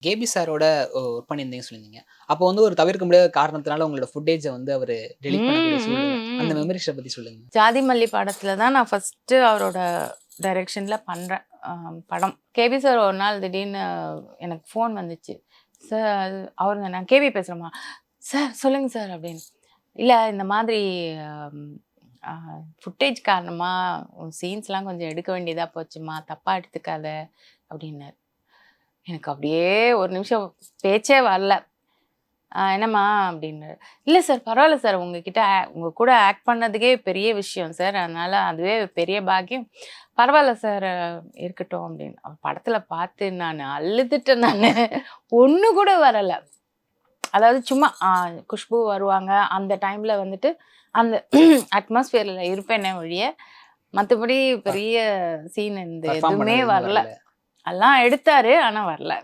KP சாரோட work பண்ணியிருந்தீங்கன்னு சொல்லியிருந்தீங்க. அப்போ வந்து ஒரு தவிர்க்க முடியாத காரணத்தினால உங்களோட ஃபுட்டேஜ வந்து அவரு டெலீட் ம், பண்ணக்கூடிய சூழ்நிலை. ம், அந்த ம். மெமரீஸ பத்தி சொல்லுங்க. ஜாதி மல்லி படத்துல தான் நான் ஃபர்ஸ்ட்டு அவரோட டைரக்ஷன்ல பண்றேன் படம். கேபி சார் ஒரு நாள் திடீர்னு எனக்கு ஃபோன் வந்துச்சு. சார் அவருங்க நான் கேபி பேசுறேம்மா. சார் சொல்லுங்க சார் அப்படின்னு. இல்ல இந்த மாதிரி ம் அ ஃபுட்டேஜ் காரணமா உன் சீன்ஸ்லாம் கொஞ்சம் எடுக்க வேண்டியதா போச்சும்மா. தப்பா எடுத்துக்காத அப்படின்னாரு. எனக்கு அப்படியே ஒரு நிமிஷம் பேச்சே வரல. என்னம்மா அப்படின்னாரு. இல்ல சார் பரவால்ல சார் உங்ககிட்ட உங்க கூட ஆக்ட் பண்ணதுக்கே பெரிய விஷயம் சார். அதனால அதுவே பெரிய பாக்கியம். பரவால்ல சார் இருக்கட்டும் அப்படின்னு. படத்துல பார்த்து நானு அழுதுட்டேன் நானு. ஒண்ணு கூட வரல. அதாவது சும்மா குஷ்பு வருவாங்க. அந்த டைம்ல வந்துட்டு அந்த அட்மாஸ்பியர்ல இருப்பேனே ஒழிய, மத்தபடி பெரிய சீன் இந்த பெர்ஃபார்ம் எதுவுமே பண்ணது எதுவும் வரல. வரல. எல்லாம் எடுத்தாரு. ஆனா வரல.